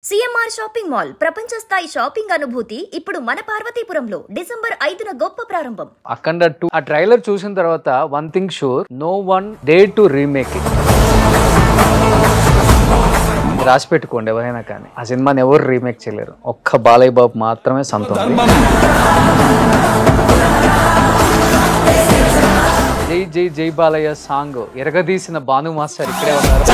CMR shopping mall ప్రపంచ స్థాయి shopping అనుభూతి ఇప్పుడు మన పార్వతీపురంలో డిసెంబర్ 5న గొప్ప ప్రారంభం. అఖండ 2 ఆ ట్రైలర్ చూసిన తర్వాత one thing sure, no one dare to remake it. రాసి పెట్టుకోండి ఎవరైనా కానీ, ఆ సినిమాని ఎవరు రీమేక్ చేయలేరు. ఒక్క బాలయ్య బాబు మాత్రమే సొంతం. జై జై జై బాలయ్య సాంగ్ ఎరగదీసిన భాను మాస్టర్ ఇక్కడే ఉన్నారు.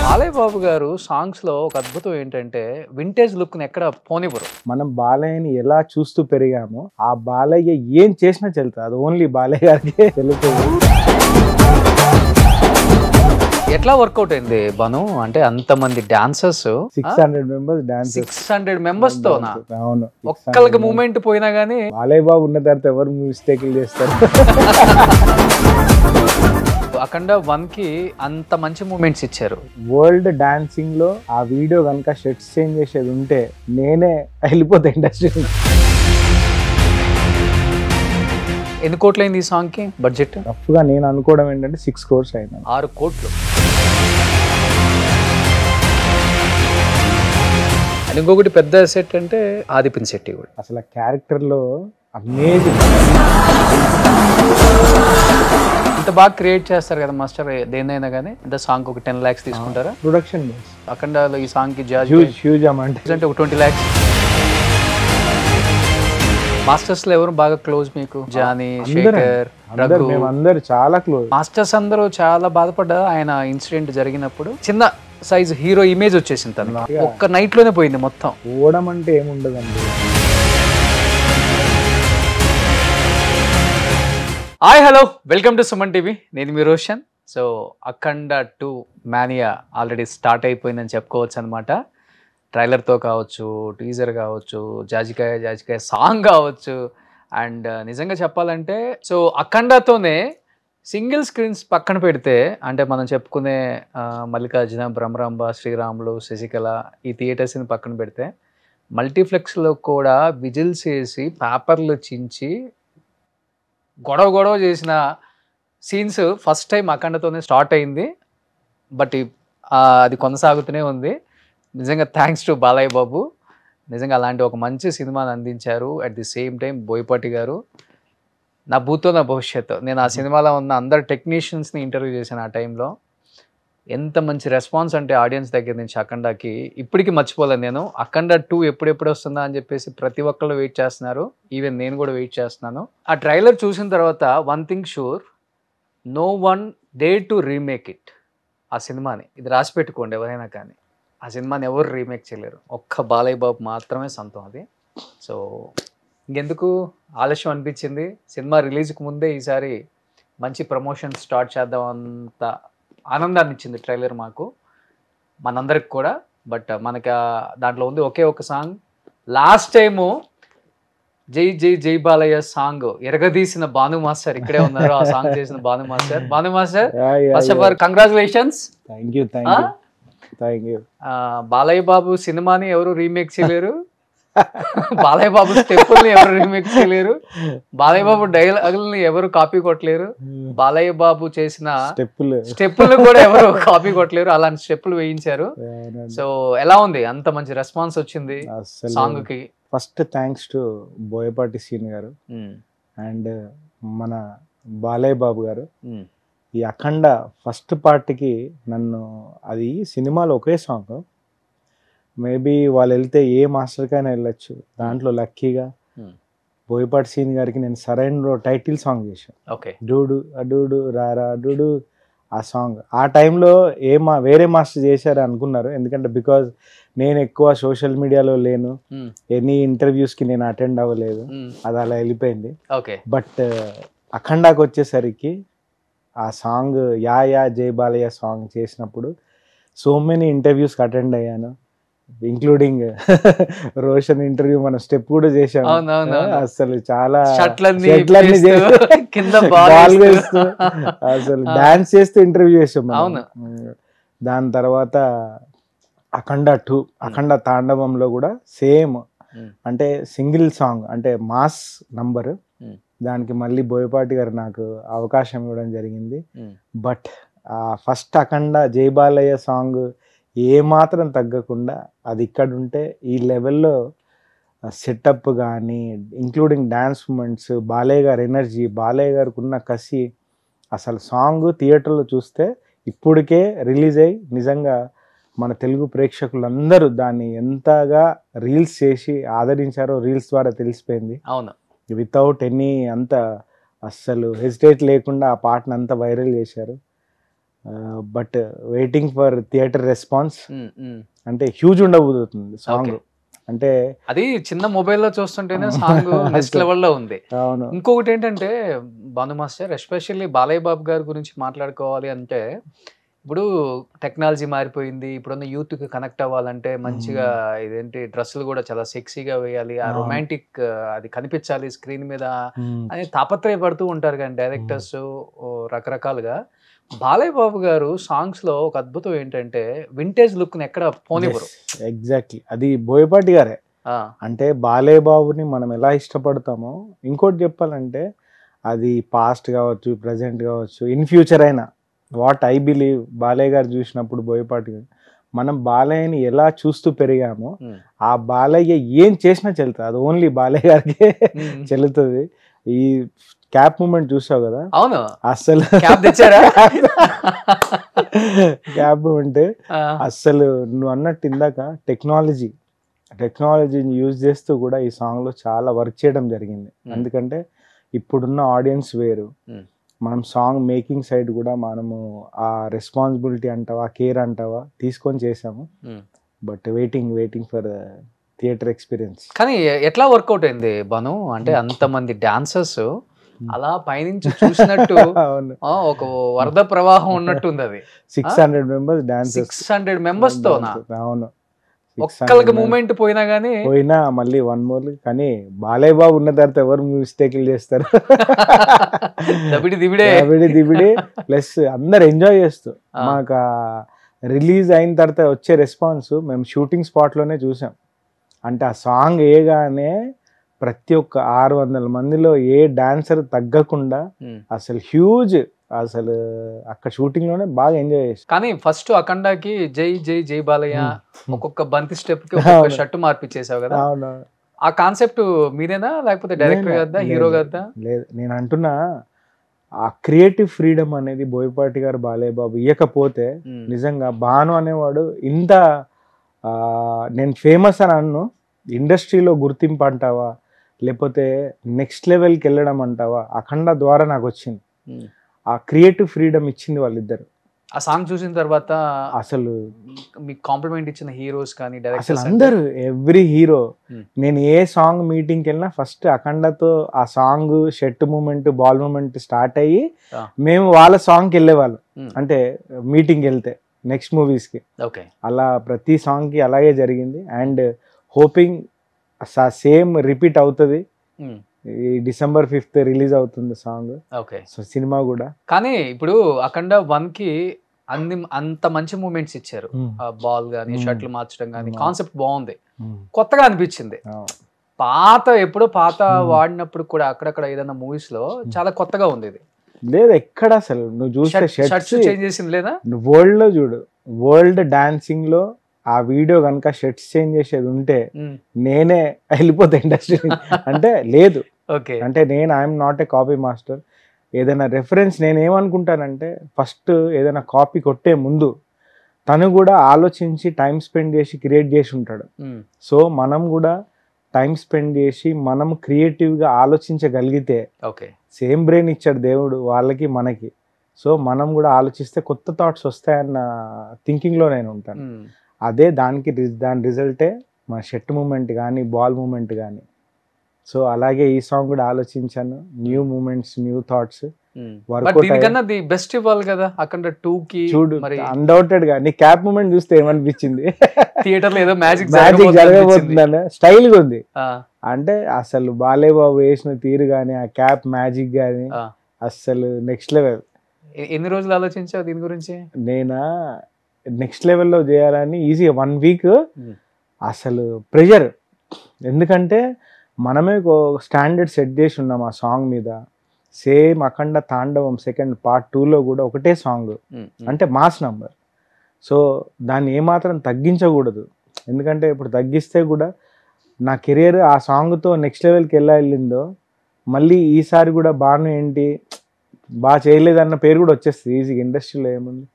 బాలయ్య బాబు గారు సాంగ్స్ లో ఒక అద్భుతం ఏంటంటే వింటేజ్ లుక్ ని ఎక్కడ పోనివ్వరు. మనం బాలయ్యని ఎలా చూస్తూ పెరిగామో ఆ బాలయ్య ఏం చేసినా చెల్తుంది, అది ఓన్లీ బాలయ్య గారికి తెలుస్తుంది. ఎట్లా వర్కౌట్ అయింది బను అంటే అంతమంది డాన్సర్స్ 600 మెంబర్స్ డాన్స్ 600 మెంబర్స్ తో అవును, ఒక్కళ్ళకి మూమెంట్ పోయినా గానీ బాలయ్య బాబు ఉన్న తర్వాత ఎవరు మిస్టేక్లు చేస్తారు. అఖండ 1 కి అంత మంచి మూమెంట్స్ ఇచ్చారు. వరల్డ్ డాన్సింగ్ లో ఆ వీడియో కనుక షర్ట్స్ చేంజ్ చేసేది ఉంటే నేనే వెళ్ళిపోతా ఇండస్ట్రీ. ఎన్ని కోట్లు అయింది ఈ సాంగ్ కి బడ్జెట్? రఫ్ గా నేను అనుకోవడం ఏంటంటే 6 crores అయింది. 6 కోట్లు. ఇంకొకటి పెద్ద సెట్ అంటే ఆది పినిశెట్టి కూడా అసలు ఆ క్యారెక్టర్ లో అమేజింగ్. ఇంత బాగా క్రియేట్ చేస్తారు కదా మాస్టర్, దేనైనా కానీ ఇంత సాంగ్ ఒక 10 lakhs తీసుకుంటారా? ప్రొడక్షన్ అఖండలో ఈ సాంగ్ కి హ్యూజ్ అమౌంట్ అంటే ఒక 20 lakhs. మాస్టర్స్ లో ఎవరు బాగా క్లోజ్ మీకు? జానీ, శేఖర్, రఘు, మేమందరూ చాలా క్లోజ్. మాస్టర్స్ అందరూ చాలా బాధపడ్డారు ఆయన ఇన్సిడెంట్ జరిగినప్పుడు. చిన్న సైజ్ హీరో ఇమేజ్ వచ్చేసింది తనకి, ఒక్క నైట్ లోనే పోయింది మొత్తం. పోవడం అంటే ఏముండదండి. Hi hello, welcome to Suman TV. నేను మీ రోషన్. సో అఖండ 2 మానియా ఆల్రెడీ స్టార్ట్ అయిపోయిందని చెప్పుకోవచ్చు అనమాట. ట్రైలర్తో కావచ్చు, టీజర్ కావచ్చు, జాజికాయ జాజికాయ సాంగ్ కావచ్చు. అండ్ నిజంగా చెప్పాలంటే సో అఖండతోనే సింగిల్ స్క్రీన్స్ పక్కన పెడితే, అంటే మనం చెప్పుకునే మల్లికార్జున, బ్రహ్మరాంబ, శ్రీరాములు, శశికళ ఈ థియేటర్స్ని పక్కన పెడితే మల్టీప్లెక్స్లో కూడా విజిల్స్ వేసి పేపర్లు చించి గొడవ చేసిన సీన్స్ ఫస్ట్ టైం అఖండతోనే స్టార్ట్ అయింది. బట్ అది కొనసాగుతూనే ఉంది. నిజంగా థ్యాంక్స్ టు బాలయ్య బాబు. నిజంగా అలాంటి ఒక మంచి సినిమాని అందించారు. At the same time Boyapati గారు నా భూతో నా భవిష్యత్తు. నేను ఆ సినిమాలో ఉన్న అందరు టెక్నీషియన్స్ని ఇంటర్వ్యూ చేశాను ఆ టైంలో. ఎంత మంచి రెస్పాన్స్ అంటే ఆడియన్స్ దగ్గర నుంచి అఖండకి ఇప్పటికీ మర్చిపోలేదు నేను. అఖండ 2 ఎప్పుడెప్పుడు వస్తుందా అని చెప్పేసి ప్రతి ఒక్కళ్ళు వెయిట్ చేస్తున్నారు. ఈవెన్ నేను కూడా వెయిట్ చేస్తున్నాను. ఆ ట్రైలర్ చూసిన తర్వాత one thing sure, no one dare to remake it. ఆ సినిమాని ఇది రాసి పెట్టుకోండి ఎవరైనా కానీ, ఆ సినిమాని ఎవరు రీమేక్ చేయలేరు. ఒక్క బాలయ్య బాబు మాత్రమే సొంతం అది. సో ఇంకెందుకు ఆలస్యం అనిపించింది. సినిమా రిలీజ్కి ముందే ఈసారి మంచి ప్రమోషన్ స్టార్ట్ చేద్దాం అంత ఆనందాన్ని ఇచ్చింది ట్రైలర్ మాకు, మనందరికి కూడా. బట్ మనకి దాంట్లో ఉంది ఒకే ఒక సాంగ్. లాస్ట్ టైము జై జై జై బాలయ్య సాంగ్ ఎరగదీసిన భాను మాస్టర్ ఇక్కడే ఉన్నారు. ఆ సాంగ్ చేసిన Bhanu master. First of all congratulations. Thank you. Balayya Babu సినిమాని ఎవరు రీమేక్ చేయలేరు, బాలయ్య బాబు స్టెప్పుల్ని ఎవరు రీమేక్ చేయలేరు, బాలయ్య బాబు డైలాగుల్ని ఎవరు కాపీ కొట్టలేరు, బాలయ్య బాబు చేసిన స్టెప్పులు కూడా ఎవరు కాపీ కొట్టలేరు. అలాంటి స్టెప్పులు వేయించారు. సో ఎలా ఉంది? అంత మంచి రెస్పాన్స్ వచ్చింది సాంగ్ కి. First thanks to Boyapati Seenu గారు అండ్ మన బాలయ్య బాబు గారు. ఈ అఖండ ఫస్ట్ పార్ట్కి నన్ను, అది సినిమాలో ఒకే సాంగ్, మేబీ వాళ్ళు వెళ్తే ఏ మాస్టర్కైనా వెళ్ళొచ్చు. దాంట్లో లక్కీగా బోయపాటి సీన్ గారికి నేను సరైన టైటిల్ సాంగ్ చేశాను. ఓకే, డూడు అడూడు రారా డూడు. ఆ సాంగ్ ఆ టైంలో వేరే మాస్టర్ చేశారు అనుకున్నారు, ఎందుకంటే బికాజ్ నేను ఎక్కువ సోషల్ మీడియాలో లేను, ఎనీ ఇంటర్వ్యూస్కి నేను అటెండ్ అవ్వలేదు, అది అలా వెళ్ళిపోయింది. బట్ అఖండాకి వచ్చేసరికి ఆ సాంగ్ యా యా జై బాలయ్య సాంగ్ చేసినప్పుడు సో మెనీ ఇంటర్వ్యూస్కి అటెండ్ అయ్యాను, ఇంక్లూడింగ్ రోషన్ ఇంటర్వ్యూ మన స్టెప్ కూడా చేశాము. అసలు చాలా అసలు డాన్స్ చేస్తూ ఇంటర్వ్యూ చేసాం. దాని తర్వాత అఖండ 2 అఖండ తాండవంలో కూడా సేమ్, అంటే సింగిల్ సాంగ్, అంటే మాస్ నంబర్. దానికి మళ్ళీ బోయపాటి గారు నాకు అవకాశం ఇవ్వడం జరిగింది. బట్ ఆ ఫస్ట్ అఖండ జై బాలయ్య సాంగ్ ఏమాత్రం తగ్గకుండా అది ఇక్కడ ఉంటే ఈ లెవెల్లో సెటప్ కానీ ఇంక్లూడింగ్ డ్యాన్స్ మూమెంట్స్, బాలయ్య గారి ఎనర్జీ, బాలయ్య గారికి ఉన్న కసి, అసలు సాంగ్ థియేటర్లో చూస్తే ఇప్పటికే రిలీజ్ అయ్యి నిజంగా మన తెలుగు ప్రేక్షకులందరూ దాన్ని ఎంతగా రీల్స్ చేసి ఆదరించారో రీల్స్ ద్వారా తెలిసిపోయింది. అవును, వితౌట్ ఎనీ అంత అస్సలు హెసిటేట్ లేకుండా ఆ పాటను అంతా వైరల్ చేశారు. But waiting for theatre response. అంటే హ్యూజ్ ఉండబోతుంది సాంగ్. అంటే అది చిన్న మొబైల్లో చూస్తుంటేనే సాంగ్ నెక్స్ట్ లెవెల్లో ఉంది. అవును. ఇంకొకటి ఏంటంటే భాను మాస్టర్, ఎస్పెషల్లీ బాలయ్య బాబు గారి గురించి మాట్లాడుకోవాలి అంటే, ఇప్పుడు టెక్నాలజీ మారిపోయింది. ఇప్పుడున్న యూత్కి కనెక్ట్ అవ్వాలంటే మంచిగా ఇదేంటి డ్రెస్సులు కూడా చాలా సెక్సీగా వేయాలి, ఆ రొమాంటిక్ అది కనిపించాలి స్క్రీన్ మీద అని తాపత్రయపడుతూ ఉంటారు కానీ డైరెక్టర్స్ రకరకాలుగా. బాలయ్య బాబు గారు సాంగ్స్ లో ఒక అద్భుతం ఏంటంటే వింటేజ్ లుక్ ని ఎక్కడ పోనివ్వరు. ఎగ్జాక్ట్లీ, అది బోయపాటి గారే. అంటే బాలయ్య బాబుని మనం ఎలా ఇష్టపడతామో, ఇంకోటి చెప్పాలంటే అది పాస్ట్ కావచ్చు, ప్రజెంట్ కావచ్చు, ఇన్ ఫ్యూచర్ అయినా, వాట్ ఐ బిలీవ్ బాలయ్య గారు చూసినప్పుడు బోయపాటి గారు, మనం బాలయ్యని ఎలా చూస్తూ పెరిగామో ఆ బాలయ్య ఏం చేసినా చెల్లుతుంది. అది ఓన్లీ బాలయ్య గారికి చెల్లుతుంది. ఈ క్యాప్ మూమెంట్ చూసావు కదా? అవును, అస్సలు క్యాప్ తెచ్చారా? క్యాప్ మూమెంట్ అస్సలు నువ్వు అన్నట్టు ఇందాక టెక్నాలజీని యూజ్ చేస్తూ కూడా ఈ సాంగ్ లో చాలా వర్క్ చేయడం జరిగింది. ఎందుకంటే ఇప్పుడున్న ఆడియన్స్ వేరు, మనం సాంగ్ మేకింగ్ సైడ్ కూడా మనము ఆ రెస్పాన్సిబిలిటీ అంటావా, కేర్ అంటావా తీసుకొని చేసాము. But waiting for theatre experience. కానీ ఎట్లా వర్కౌట్ అయింది బాను? అంటే అంతమంది డాన్సర్స్ అలా పైనుంచి చూసినట్టు ఒక వరద ప్రవాహం ఉన్నట్టుంది. అది 600 మెంబర్స్ డాన్సర్స్, 600 మెంబర్స్ తో. అవును, ఒక్కళ్ళకి మూమెంట్ పోయినా మళ్ళీ వన్ మోర్. కానీ బాలయ్య బాబు ఉన్న తర్వాత ఎవరు మిస్టేక్లు చేస్తారు? దిబిడే ప్లస్ అందరు ఎంజాయ్ చేస్తూ. మాకు రిలీజ్ అయిన తర్వాత వచ్చే రెస్పాన్స్ మేము షూటింగ్ స్పాట్ లోనే చూసాం. అంటే ఆ సాంగ్ వేయగానే ప్రతి ఒక్క 600 మందిలో ఏ డాన్సర్ తగ్గకుండా అసలు హ్యూజ్, అసలు అక్కడ షూటింగ్ లోనే బాగా ఎంజాయ్ చేసి. కానీ ఫస్ట్ అఖండాకి జై జై జై బాలయ్య ఒక్కొక్క బంతి స్టెప్ కి ఒక్కొక్క షర్ట్ మార్పిచ్చేసావు కదా? అవును. ఆ కాన్సెప్ట్ మీరేనా లేకపోతే డైరెక్టర్ కదా, హీరో కదా? లేదు, నేను అంటున్నా ఆ క్రియేటివ్ ఫ్రీడమ్ అనేది బోయపాటి గారు బాలయ్య బాబు ఇవ్వకపోతే నిజంగా భాను అనేవాడు ఇంత నేను ఫేమస్ అని అన్ను, ఇండస్ట్రీలో గుర్తింపు అంటావా లేకపోతే నెక్స్ట్ లెవెల్కి వెళ్ళడం అంటావా, అఖండ ద్వారా నాకు వచ్చింది. ఆ క్రియేటివ్ ఫ్రీడమ్ ఇచ్చింది వాళ్ళిద్దరు. ఆ సాంగ్ చూసిన తర్వాత అసలు మీకు కాంప్లిమెంట్ ఇచ్చిన హీరోస్ కానీ అసలు అందరూ, ఎవ్రీ హీరో, నేను ఏ సాంగ్ మీటింగ్కి వెళ్ళినా ఫస్ట్ అఖండతో ఆ song shirt moment, ball moment start అయ్యి మేము వాళ్ళ సాంగ్కి వెళ్ళేవాళ్ళం. అంటే మీటింగ్కి వెళ్తే నెక్స్ట్ మూవీస్కి. అలా ప్రతి సాంగ్కి అలాగే జరిగింది. అండ్ హోపింగ్ సేమ్ రిపీట్ అవుతుంది. ఈ December 5th రిలీజ్ అవుతుంది సాంగ్. సో సినిమా కూడా. కానీ ఇప్పుడు అఖండ 1 కి అంత మంచి మూమెంట్స్ ఇచ్చారు. బాల్ గానీ, షర్ట్లు మార్చడం గానీ, కాన్సెప్ట్ బాగుంది, కొత్తగా అనిపించింది. ఎప్పుడో పాత వాడినప్పుడు కూడా అక్కడక్కడ ఏదైనా మూవీస్ లో చాలా కొత్తగా ఉంది. ఇది లేదు ఎక్కడ అసలు నువ్వు చూస్తే షర్ట్స్ చేంజ్ చేసింది లేదా? వరల్డ్ లో చూడు, వరల్డ్ డాన్సింగ్ లో ఆ వీడియో కనుక షర్ట్స్ చేంజ్ చేసేది ఉంటే నేనే వెళ్ళిపోతా ఇండస్ట్రీ. అంటే లేదు, అంటే నేను I'm not a copy master. ఏదైనా రెఫరెన్స్ నేను ఏమనుకుంటానంటే ఫస్ట్ ఏదైనా కాపీ కొట్టే ముందు తను కూడా ఆలోచించి టైం స్పెండ్ చేసి క్రియేట్ చేసి ఉంటాడు. సో మనం కూడా టైం స్పెండ్ చేసి మనం క్రియేటివ్గా ఆలోచించగలిగితే, సేమ్ బ్రెయిన్ ఇచ్చాడు దేవుడు వాళ్ళకి మనకి, సో మనం కూడా ఆలోచిస్తే కొత్త థాట్స్ వస్తాయన్న థింకింగ్లో నేను ఉంటాను. అదే దాని రిజల్టే మా షర్ట్ మూమెంట్ కానీ, బాల్ మూమెంట్ కానీ. సో అలాగే ఈ సాంగ్ కూడా ఆలోచించాను, new moments, new thoughts. Best ఇవ్వాలి కదా అక్కడ 2 కి. చూడు, అన్డౌటెడ్ గా నీ క్యాప్ మూమెంట్ చూస్తే ఏమనిపించింది? థియేటర్ లో ఏదో మ్యాజిక్ జరగబోతుందని స్టైల్ గా ఉంది. అంటే అసలు బాలయ్య బాబు వేసిన తీరు గానీ, ఆ క్యాప్ మ్యాజిక్ గానీ అసలు నెక్స్ట్ లెవెల్. ఎన్ని రోజులు ఆలోచించావు దీని గురించి? నేనా నెక్స్ట్ లెవెల్లో చేయాలని ఈజీగా 1 వీక్ అసలు ప్రెషర్. ఎందుకంటే మనమే స్టాండర్డ్ సెట్ చేసి ఉన్నాం ఆ సాంగ్ మీద. సేమ్ అఖండ తాండవం సెకండ్ పార్ట్ 2లో కూడా ఒకటే సాంగ్, అంటే మాస్ నంబర్. సో దాన్ని ఏమాత్రం తగ్గించకూడదు, ఎందుకంటే ఇప్పుడు తగ్గిస్తే కూడా నా కెరియర్ ఆ సాంగ్తో నెక్స్ట్ లెవెల్కి ఎలా వెళ్ళిందో మళ్ళీ ఈసారి కూడా బాను ఏంటి బాగా చేయలేదన్న పేరు కూడా వచ్చేస్తుంది ఈజీగా, ఇండస్ట్రీలో ఏముంది.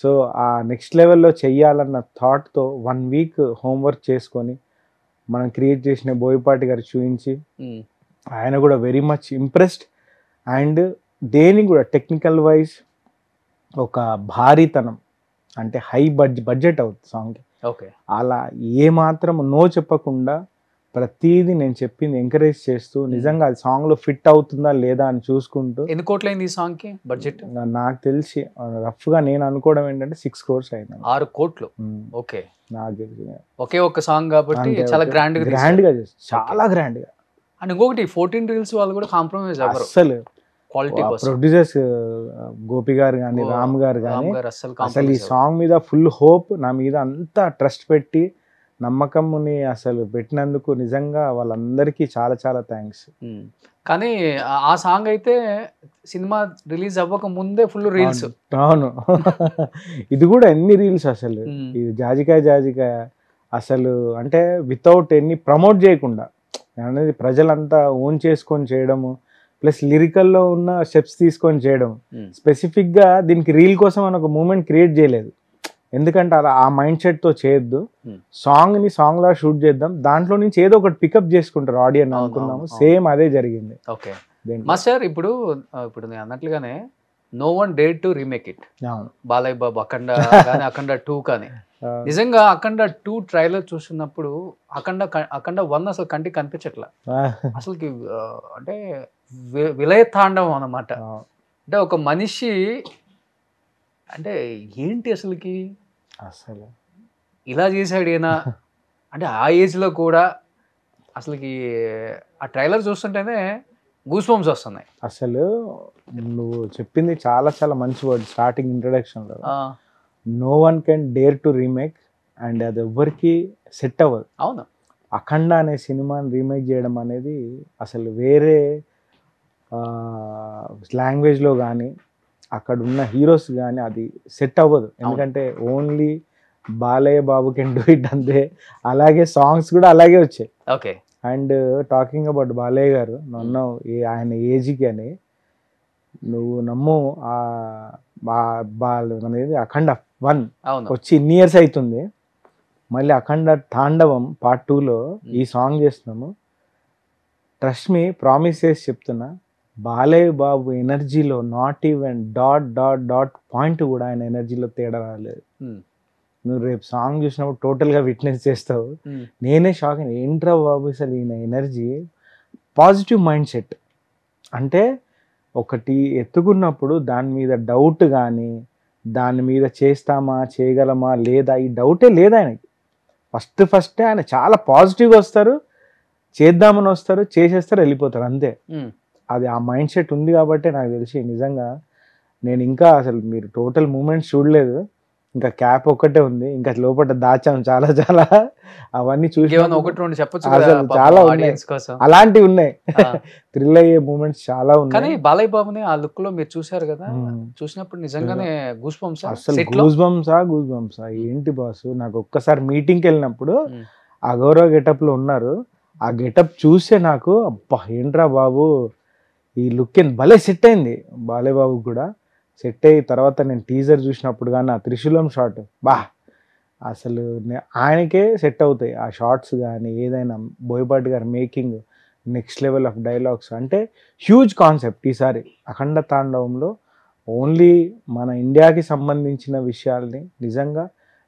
సో ఆ నెక్స్ట్ లెవెల్లో చెయ్యాలన్న థాట్తో 1 వీక్ హోంవర్క్ చేసుకొని మనం క్రియేట్ చేసిన బోయపాటి గారు చూపించి ఆయన కూడా వెరీ మచ్ ఇంప్రెస్డ్. అండ్ దేనికి కూడా టెక్నికల్ వైజ్ ఒక భారీతనం, అంటే హై బడ్జెట్ అవుతుంది సాంగ్కి. ఓకే, అలా ఏమాత్రం నో చెప్పకుండా ప్రతిదీ నేను చెప్పింది ఎంకరేజ్ చేస్తూ నిజంగా అది సాంగ్లో ఫిట్ అవుతుందా లేదా అని చూసుకుంటూ. ఎన్ని కోట్లు అయింది ఈ సాంగ్కి బడ్జెట్? నాకు తెలిసి రఫ్గా నేను అనుకోవడం ఏంటంటే 6 crores అయింది. 6 కోట్లు. ఓకే, నాకు తెలిసి ఒకే ఒక్క సాంగ్ కాబట్టి చాలా గ్రాండ్ గా చాలా గ్రాండ్ గా. అండ్ ఇంకొకటి 14 Reels వాళ్ళు కూడా కాంప్రమైజ్ అవ్వరు అసలు. క్వాలిటీ కోసం. ప్రొడ్యూసర్స్ గోపి గారు కానీ రామ్ గారు కానీ అసలు ఈ అసలు సాంగ్ మీద ఫుల్ హోప్, నా మీద అంతా ట్రస్ట్ పెట్టి నమ్మకంని అసలు పెట్టినందుకు నిజంగా వాళ్ళందరికీ చాలా చాలా థ్యాంక్స్. కానీ ఆ సాంగ్ అయితే సినిమా రిలీజ్ అవ్వక ముందే ఫుల్ రీల్స్. అవును, ఇది కూడా ఎన్ని రీల్స్ అసలు. ఇది జాజికాయ అసలు అంటే వితౌట్ ఎన్ని ప్రమోట్ చేయకుండా అనేది ప్రజలంతా ఓన్ చేసుకొని చేయడము, ప్లస్ లిరికల్లో ఉన్న స్టెప్స్ తీసుకొని చేయడం. స్పెసిఫిక్గా దీనికి రీల్ కోసం అని ఒక మూమెంట్ క్రియేట్ చేయలేదు, ఎందుకంటే అలా ఆ మైండ్ సెట్తో చేయొద్దు. సాంగ్ని సాంగ్లా షూట్ చేద్దాం, దాంట్లో నుంచి ఏదో ఒకటి పికప్ చేసుకుంటారు ఆడియన్స్ అనుకున్నాము. సేమ్ అదే జరిగింది. ఓకే మాస్టర్, ఇప్పుడు నేను అన్నట్లుగానే no one dare to remake it. Balayya Babu Akhanda కానీ అఖండ 2 కానీ నిజంగా అఖండ 2 ట్రైలర్ చూస్తున్నప్పుడు అఖండ 1 అసలు కంటికి కనిపించట్లా అసలుకి. అంటే విలయ తాండవం అన్నమాట. అంటే ఒక మనిషి అంటే ఏంటి అసలుకి అసలు ఇలా చేశాడు ఈయన అంటే ఆ ఏజ్లో కూడా. అసలుకి ఆ ట్రైలర్ చూస్తుంటేనే గూస్ బంప్స్ వస్తున్నాయి. అసలు నువ్వు చెప్పింది చాలా చాలా మంచి వర్డ్ స్టార్టింగ్ ఇంట్రడక్షన్లో. No one can dare to remake, and అది ఎవ్వరికి సెట్ అవ్వదు. అవును, అఖండ అనే సినిమాని రీమేక్ చేయడం అనేది అసలు వేరే లాంగ్వేజ్లో కానీ అక్కడ ఉన్న హీరోస్ కానీ అది సెట్ అవ్వదు, ఎందుకంటే only Balayya Babu can do it అంతే. అలాగే సాంగ్స్ కూడా అలాగే వచ్చాయి. Okay, and talking about Balayya గారు, నన్ను ఆయన ఏజ్కి అని నువ్వు నమ్ము అనేది అఖండ 1 వచ్చి ఇన్ని ఇయర్స్ అవుతుంది, మళ్ళీ అఖండ తాండవం పార్ట్ 2లో ఈ సాంగ్ చేస్తున్నాము. ట్రస్ట్ మీ, ప్రామిస్ చేసి చెప్తున్నా, బాలయ్య బాబు ఎనర్జీలో నాట్ ఈవెన్ డాట్ పాయింట్ కూడా ఆయన ఎనర్జీలో తేడా రాలేదు. నువ్వు రేపు సాంగ్ చూసినప్పుడు టోటల్గా విట్నెస్ చేస్తావు. నేనే షాక్ అయినా, ఏంట్రా బాబు అసలు ఈయన ఎనర్జీ, పాజిటివ్ మైండ్ సెట్. అంటే ఒకటి ఎత్తుకున్నప్పుడు దాని మీద డౌట్ కానీ, దాని మీద చేస్తామా చేయగలమా లేదా ఈ డౌటే లేదు ఆయనకి. ఫస్ట్ ఆయన చాలా పాజిటివ్గా వస్తారు, చేద్దామని వస్తారు, చేసేస్తారు, వెళ్ళిపోతారు అంతే. అది ఆ మైండ్ సెట్ ఉంది కాబట్టి నాకు తెలిసి నిజంగా నేను ఇంకా అసలు మీరు టోటల్ మూమెంట్స్ చూడలేదు, ఇంకా క్యాప్ ఒక్కటే ఉంది, ఇంకా లోపల దాచాం చాలా చాలా. అవన్నీ చూసి చాలా ఉన్నాయి, అలాంటివి ఉన్నాయి, థ్రిల్ అయ్యే మూమెంట్స్ చాలా ఉన్నాయి. కానీ బాలయ్య బాబుని ఆ లుక్ లో మీరు చూసారు కదా, చూసినప్పుడు నిజంగానే గూస్ బంప్స్. అసలు గూస్ బంప్సా ఏంటి బాసు. నాకు ఒక్కసారి మీటింగ్కి వెళ్ళినప్పుడు ఆ గౌరవ గెటప్ లో ఉన్నారు, ఆ గెటప్ చూస్తే నాకు అబ్బా ఏంట్రా బాబు ఈ లుక్ భలే సెట్ అయింది. బాలయ్య బాబు కూడా సెట్ అయ్యి తర్వాత నేను టీజర్ చూసినప్పుడు కానీ ఆ త్రిశూలం షాట్ అసలు ఆయనకే సెట్ అవుతాయి ఆ షార్ట్స్ కానీ ఏదైనా. బోయపాటి గారి making next level of dialogues, అంటే హ్యూజ్ కాన్సెప్ట్. ఈసారి అఖండ తాండవంలో ఓన్లీ మన ఇండియాకి సంబంధించిన విషయాల్ని నిజంగా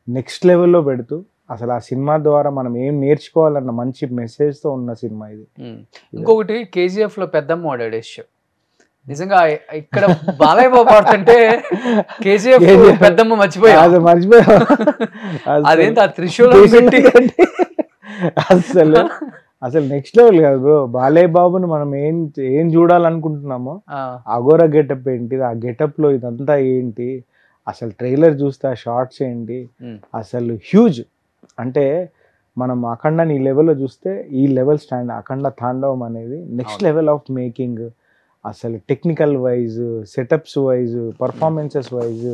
నెక్స్ట్ లెవెల్లో పెడుతూ అసలు ఆ సినిమా ద్వారా మనం ఏం నేర్చుకోవాలన్న మంచి మెసేజ్తో ఉన్న సినిమా ఇది. ఇంకొకటి KGF లో పెద్దమ్మ వాడాడు యశ్. నిజంగా ఇక్కడ బాలయ్య బాబు ఆడుతుంటే KGF పెద్దమ్మ మర్చిపోయా. అదేంటి ఆ త్రిశూలం అసలు నెక్స్ట్ లెవెల్ కాదు బ్రో. బాలయ్య బాబుని మనం ఏం చూడాలనుకుంటున్నామో అఘోరా గెటప్ ఏంటి, ఆ గెటప్ లో ఇదంతా ఏంటి, అసలు ట్రైలర్ చూస్తే ఆ షార్ట్స్ ఏంటి, అసలు హ్యూజ్. అంటే మనం అఖండని ఈ లెవెల్లో చూస్తే ఈ లెవెల్ స్టాండ్. అఖండ తాండవం అనేది నెక్స్ట్ లెవెల్ ఆఫ్ మేకింగ్. అసలు technical wise, setups wise, performances wise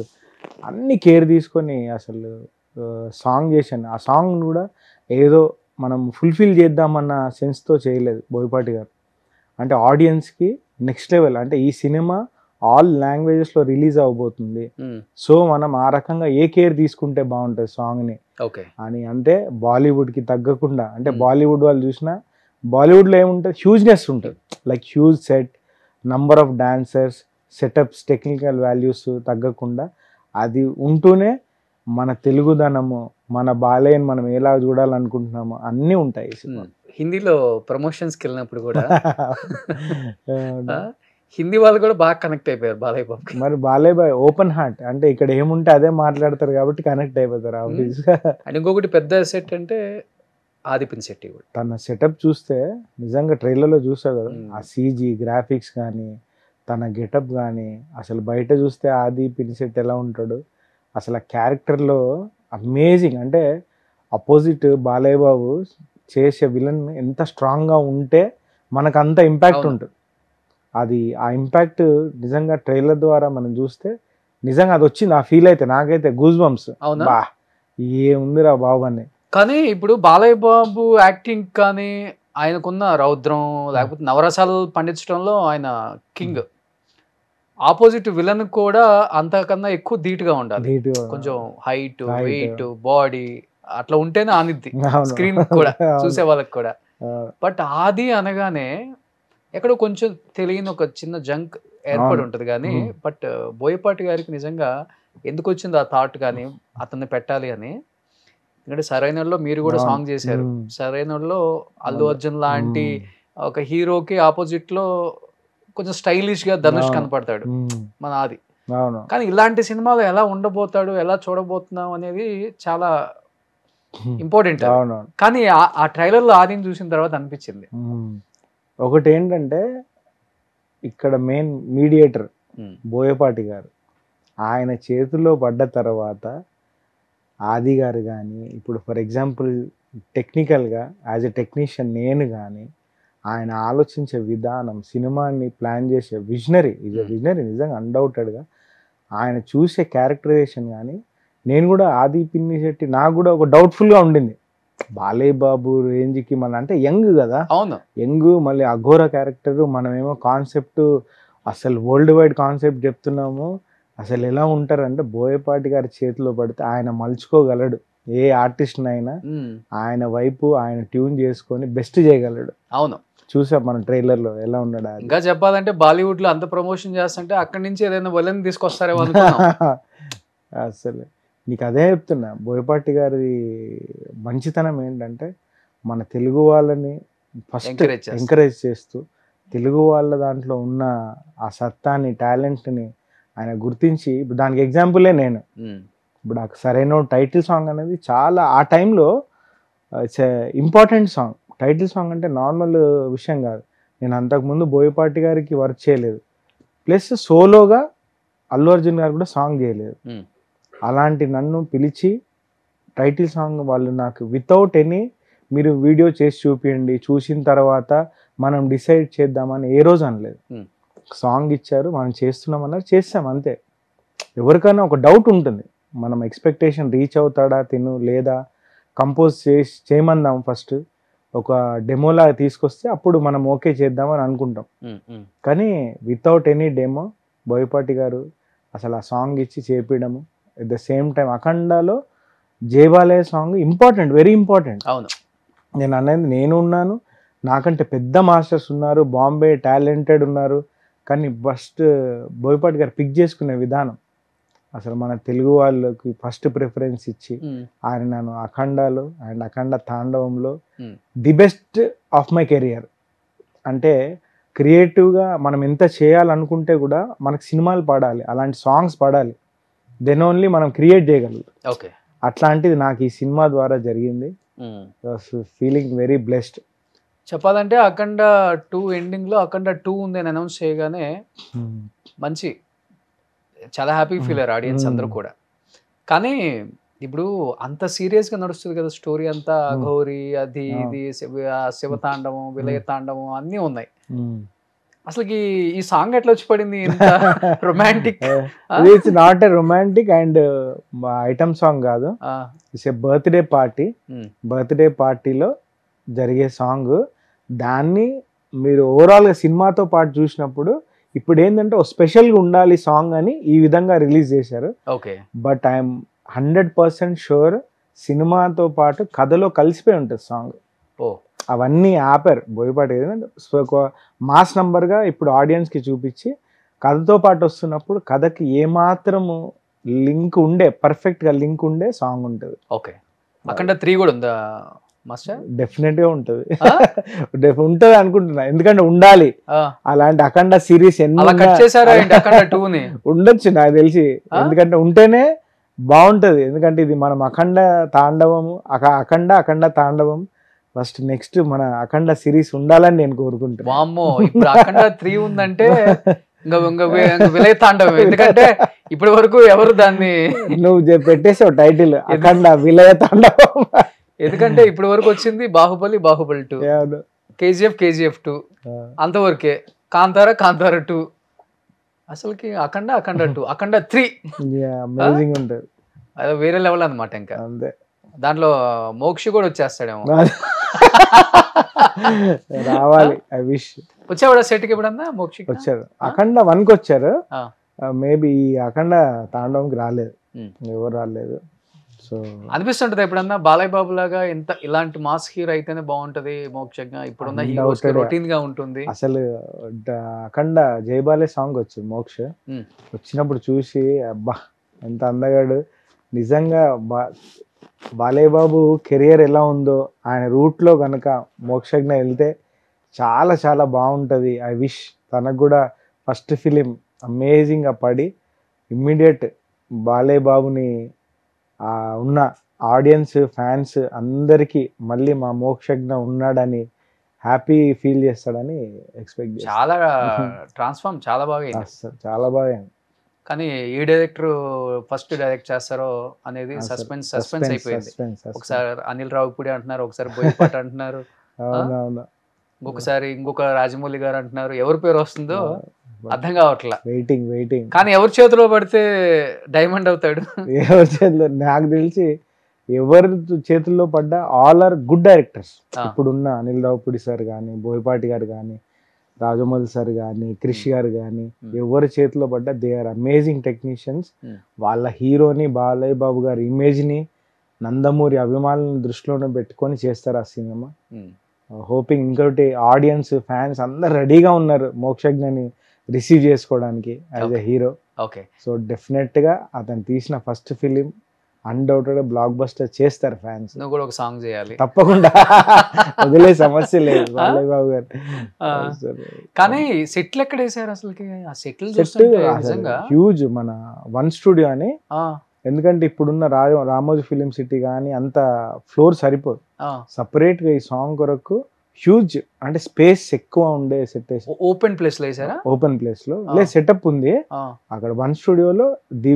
అన్ని కేర్ తీసుకొని అసలు సాంగ్ చేశాను. ఆ సాంగ్ కూడా ఏదో మనం ఫుల్ఫిల్ చేద్దామన్న సెన్స్తో చేయలేదు బోయపాటి గారు. అంటే ఆడియన్స్కి నెక్స్ట్ లెవెల్, అంటే ఈ సినిమా ఆల్ లాంగ్వేజెస్లో రిలీజ్ అవబోతుంది, సో మనం ఆ రకంగా ఏ కేర్ తీసుకుంటే బాగుంటుంది సాంగ్ని అని. అంటే బాలీవుడ్కి తగ్గకుండా, అంటే బాలీవుడ్ వాళ్ళు చూసినా బాలీవుడ్లో ఏముంటుంది, హ్యూజ్నెస్ ఉంటుంది, like huge set, number of dancers, setups, technical values తగ్గకుండా అది ఉంటూనే మన తెలుగుదనము, మన బాలయ్యని మనం ఎలా చూడాలనుకుంటున్నామో అన్నీ ఉంటాయి. హిందీలో ప్రమోషన్స్కి వెళ్ళినప్పుడు కూడా హిందీ వాళ్ళు కూడా బాగా కనెక్ట్ అయిపోయారు బాలయ్య బాబుకి. మరి బాలయ్య బాయ్ ఓపెన్ హార్ట్, అంటే ఇక్కడ ఏముంటే అదే మాట్లాడతారు కాబట్టి కనెక్ట్ అయిపోతారు ఆబ్వియస్గా. అండ్ ఇంకొకటి పెద్ద సెట్ అంటే ఆదిపిన్ శెట్టి కూడా తన సెటప్ చూస్తే నిజంగా ట్రైలర్లో చూసావు కదా, ఆ సీజీ గ్రాఫిక్స్ కానీ తన గెటప్ కానీ, అసలు బయట చూస్తే ఆది పినిశెట్టి ఎలా ఉంటాడు, అసలు ఆ క్యారెక్టర్లో అమేజింగ్. అంటే అపోజిట్ బాలయ్య బాబు చేసే విలన్ ఎంత స్ట్రాంగ్గా ఉంటే మనకు అంత ఇంపాక్ట్ ఉంటుంది. అది ఆ ఇంపాక్ట్ నిజంగా ట్రైలర్ ద్వారా మనం చూస్తే నిజంగా అది వచ్చింది. ఆ ఫీల్ అయితే నాకైతే గూస్ బంప్స్. బా ఏముందిరా బాబు అని. కానీ ఇప్పుడు బాలయ్య బాబు యాక్టింగ్ కానీ, ఆయనకున్న రౌద్రం లేకపోతే నవరసాలు పండించడంలో ఆయన కింగ్. ఆపోజిట్ విలన్ కూడా అంతకన్నా ఎక్కువ ధీటుగా ఉండాలి, కొంచెం హైట్, వెయిట్, బాడీ అట్లా ఉంటేనే ఆనిద్ది స్క్రీన్ కూడా, చూసే వాళ్ళకి కూడా. బట్ ఆది అనగానే ఎక్కడో కొంచెం తెలియని ఒక చిన్న జంక్ ఏర్పడి ఉంటుంది. కానీ బట్ బోయపాటి గారికి నిజంగా ఎందుకు వచ్చింది ఆ థాట్ కానీ అతన్ని పెట్టాలి అని. ఎందుకంటే సరైనలో మీరు కూడా సాంగ్ చేశారు, సరైనలో అల్లు అర్జున్ లాంటి ఒక హీరోకి ఆపోజిట్ లో కొంచెం స్టైలిష్ గా ధనుష్ కనపడతాడు మన ఆది. కానీ ఇలాంటి సినిమాలు ఎలా ఉండబోతాడు, ఎలా చూడబోతున్నాం అనేది చాలా ఇంపార్టెంట్. కానీ ఆ ట్రైలర్ లో ఆదిని చూసిన తర్వాత అనిపించింది ఒకటి ఏంటంటే, ఇక్కడ మెయిన్ మీడియేటర్ బోయపాటి గారు, ఆయన చేతుల్లో పడ్డ తర్వాత ఆది గారు కానీ, ఇప్పుడు ఫర్ ఎగ్జాంపుల్ టెక్నికల్గా యాజ్ ఎ టెక్నీషియన్ నేను కానీ, ఆయన ఆలోచించే విధానం, సినిమాని ప్లాన్ చేసే విజనరీ, విజనరీ నిజంగా అన్డౌటెడ్గా. ఆయన చూసే క్యారెక్టరైజేషన్ కానీ, నేను కూడా ఆది పినిశెట్టి నాకు కూడా ఒక డౌట్ఫుల్గా ఉండింది. బాలయ్య బాబు రేంజ్కి మన అంటే యంగ్ కదా, అవును యంగ్, మళ్ళీ అఘోర క్యారెక్టర్, మనమేమో కాన్సెప్ట్ అసలు వరల్డ్ వైడ్ కాన్సెప్ట్ చెప్తున్నాము. అసలు ఎలా ఉంటారంటే బోయపాటి గారి చేతిలో పడితే ఆయన మలుచుకోగలడు ఏ ఆర్టిస్ట్నైనా, ఆయన వైపు ఆయన ట్యూన్ చేసుకొని బెస్ట్ చేయగలడు. అవును, చూసాం మనం ట్రైలర్లో ఎలా ఉన్నాడు. ఇంకా చెప్పాలంటే బాలీవుడ్ లో అంత ప్రమోషన్ చేస్తుంటే అక్కడి నుంచి ఏదైనా వలని తీసుకొస్తారేమో అసలు నీకు అదే చెప్తున్నా, బోయపాటి గారి మంచితనం ఏంటంటే మన తెలుగు వాళ్ళని ఫస్ట్ ఎంకరేజ్ చేస్తూ, తెలుగు వాళ్ళ దాంట్లో ఉన్న ఆ సత్తాని, టాలెంట్ని ఆయన గుర్తించి, ఇప్పుడు దానికి ఎగ్జాంపులే నేను. ఇప్పుడు నాకు సరైన టైటిల్ సాంగ్ అనేది చాలా ఆ టైంలో it's important song. Title song అంటే నార్మల్ విషయం కాదు. నేను అంతకుముందు బోయపాటి గారికి వర్క్ చేయలేదు, ప్లస్ సోలోగా అల్లు అర్జున్ గారు కూడా సాంగ్ చేయలేదు. అలాంటి నన్ను పిలిచి టైటిల్ సాంగ్ వాళ్ళు నాకు వితౌట్ ఎనీ మీరు వీడియో చేసి చూపించండి, చూసిన తర్వాత మనం డిసైడ్ చేద్దామని ఏ రోజు అనలేదు. సాంగ్ ఇచ్చారు, మనం చేస్తున్నామన్నారు, చేస్తాం అంతే. ఎవరికైనా ఒక డౌట్ ఉంటుంది, మనం ఎక్స్పెక్టేషన్ రీచ్ అవుతాడా తిను, లేదా కంపోజ్ చేయమందాం ఫస్ట్, ఒక డెమోలాగా తీసుకొస్తే అప్పుడు మనం ఓకే చేద్దామని అనుకుంటాం. కానీ వితౌట్ ఎనీ డెమో బోయపాటి గారు అసలు ఆ సాంగ్ ఇచ్చి చేపించడము. ఎట్ ద సేమ్ టైం అఖండాలో Jai Balayya song important, very important. అవును, నేను అనేది నేను ఉన్నాను, నాకంటే పెద్ద మాస్టర్స్ ఉన్నారు, బాంబే టాలెంటెడ్ ఉన్నారు, కానీ ఫస్ట్ బోయపాటి గారు పిక్ చేసుకునే విధానం, అసలు మన తెలుగు వాళ్ళకి ఫస్ట్ ప్రిఫరెన్స్ ఇచ్చి ఆయన నన్ను అఖండాలో అండ్ అఖండ తాండవంలో the best of my career. అంటే క్రియేటివ్గా మనం ఎంత చేయాలనుకుంటే కూడా మనకు సినిమాలు పడాలి, అలాంటి సాంగ్స్ పడాలి, దెన్ ఓన్లీ మనం క్రియేట్ చేయగలుగుతాం. ఓకే, అట్లాంటిది నాకు ఈ సినిమా ద్వారా జరిగింది. Feeling very blessed. చెప్పాలంటే అఖండ 2 ఎండింగ్లో అఖండ 2 ఉంది అని అనౌన్స్ చేయగానే మంచి చాలా హ్యాపీ ఫీల్ అయ్యారు ఆడియన్స్ అందరూ కూడా. కానీ ఇప్పుడు అంత సీరియస్గా నడుస్తుంది కదా స్టోరీ అంతా, గౌరీ అది ఇది శివతాండవం, విలయ తాండవం అన్నీ ఉన్నాయి. అసలుకి ఈ సాంగ్ ఎట్లా వచ్చి పడింది ఇంత romantic? It's not a romantic and item song కాదు, it's a birthday party. Birthday పార్టీలో జరిగే సాంగ్. దాన్ని మీరు ఓవరాల్గా సినిమాతో పాటు చూసినప్పుడు ఇప్పుడు ఏంటంటే ఒక స్పెషల్గా ఉండాలి సాంగ్ అని ఈ విధంగా రిలీజ్ చేశారు. ఓకే. బట్ ఐఎమ్ 100% షూర్ సినిమాతో పాటు కథలో కలిసిపోయి ఉంటుంది సాంగ్. ఓ, అవన్నీ ఆపారు బోయపాటి. ఒక మాస్ నంబర్గా ఇప్పుడు ఆడియన్స్కి చూపించి కథతో పాటు వస్తున్నప్పుడు కథకి ఏమాత్రము లింక్ ఉండే, పర్ఫెక్ట్గా లింక్ ఉండే సాంగ్ ఉంటుంది. ఓకే. అఖండ 3 కూడా ఉందా మాస్టర్? డెఫినెట్గా ఉంటుంది. ఉంటుంది అనుకుంటున్నా, ఎందుకంటే ఉండాలి అలాంటి అఖండ సిరీస్ ఎన్ని ఉండొచ్చు నాకు తెలిసి. ఎందుకంటే ఉంటేనే బాగుంటది. ఎందుకంటే ఇది మనం అఖండ తాండవము, అఖండ తాండవం ఫస్ట్, నెక్స్ట్ మన అఖండ సిరీస్ ఉండాలని నేను కోరుకుంటున్నాను. వామ్మో, ఇప్పుడు అఖండ 3 ఉందంటే విలయ తాండవం. ఎందుకంటే ఇప్పటి వరకు ఎవరు దాన్ని నువ్వు పెట్టేసావు టైటిల్ అఖండ విలయ తాండవం. ఎందుకంటే ఇప్పటి వరకు వచ్చింది బాహుబలి 2, KGF 2, అంతవరకే. కాంతార 2, అసలుకి అఖండ 2, అఖండ 3 అమేజింగ్ ఉంటుంది. అదే వేరే లెవెల్ అనమాట. ఇంకా అంతే. దాంట్లో మోక్షి కూడా వచ్చేస్తాడేమో. రావాలి. I wish. వచ్చావాడు సెట్కి ఎప్పుడన్నా? మోక్షి వచ్చారు, అఖండ 1కి వచ్చారు. మేబీ అఖండ తాండవంకి రాలేదు, ఎవరు రాలేదు. సో అనిపిస్తుంటది ఎప్పుడన్నా బాలయ్య బాబు లాగా ఇంత ఇలాంటి మాస్ హీరో అయితేనే బాగుంటది మోక్షంగా. ఇప్పుడున్న హీరోస్ రొటీన్ గా ఉంటుంది. అసలు అఖండ జయబాలే సాంగ్ వచ్చింది మోక్ష వచ్చినప్పుడు చూసి అబ్బా ఎంత అందగాడు నిజంగా. బాలయ్య బాబు కెరియర్ ఎలా ఉందో ఆయన రూట్లో కనుక మోక్షజ్ఞ వెళ్తే చాలా చాలా బాగుంటుంది. ఐ విష్ తనకు కూడా ఫస్ట్ ఫిలిం అమేజింగ్గా పడి ఇమ్మీడియట్ బాలయ్య బాబుని ఉన్న ఆడియన్స్ ఫ్యాన్స్ అందరికీ మళ్ళీ మా మోక్షజ్ఞ ఉన్నాడని హ్యాపీ ఫీల్ చేస్తాడని ఎక్స్పెక్ట్ చేస్తాను. చాలా ట్రాన్స్ఫార్మ్ చాలా బాగా, చాలా బాగా. కానీ ఏ డైరెక్టర్ ఫస్ట్ డైరెక్ట్ చేస్తారో అనేది సస్పెన్స్ అయిపోయింది. ఒకసారి అనిల్ రావిపూడి అంటున్నారు, ఒకసారి బోయపాటి అంటున్నారు, ఇంకొక రాజమౌళి గారు అంటున్నారు. ఎవరి పేరు వస్తుందో అర్థం కావట్లా. వెయిటింగ్. కానీ ఎవరి చేతిలో పడితే డైమండ్ అవుతాడు. ఎవరి చేతిలో నాకు తెలిసి ఎవరి చేతుల్లో పడ్డా ఆల్ ఆర్ గుడ్ డైరెక్టర్స్. ఇప్పుడున్న అనిల్ రావిపూడి సార్ కానీ, బోయపాటి గారు కానీ, రాజమౌళి సార్ కానీ, క్రిష్ గారు కానీ, ఎవరి చేతిలో పడ్డా దే ఆర్ అమేజింగ్ టెక్నీషియన్స్. వాళ్ళ హీరోని బాలయ్య బాబు గారి ఇమేజ్ని నందమూరి అభిమానులను దృష్టిలోనే పెట్టుకొని చేస్తారు ఆ సినిమా. హోపింగ్ ఇంకోటి ఆడియన్స్ ఫ్యాన్స్ అందరు రెడీగా ఉన్నారు మోక్షజ్ఞని రిసీవ్ చేసుకోవడానికి as a hero. Okay. So డెఫినెట్గా అతను తీసిన first film undoubted block buster చేస్తారు ఫ్యాన్స్. నువ్వు కూడా ఒక సాంగ్ చేయాలి తప్పకుండా, వదిలే సమస్య లేదు బాలయ్య బాబు గారు. కానీ సెట్లు ఎక్కడ వేసారు అసలుకి? ఆ సెట్లు హ్యూజ్. మన 1 స్టూడియో అని. ఎందుకంటే ఇప్పుడున్న రామోజీ ఫిలిం సిటీ కానీ అంత ఫ్లోర్ సరిపోదు. సపరేట్ గా ఈ సాంగ్ కొరకు హ్యూజ్ అంటే స్పేస్ ఎక్కువ ఉండే సెట్ వేసారు. ఓపెన్ ప్లేస్ లో వేసారా? ఓపెన్ ప్లేస్ లో సెటప్ ఉంది అక్కడ 1 స్టూడియోలో. The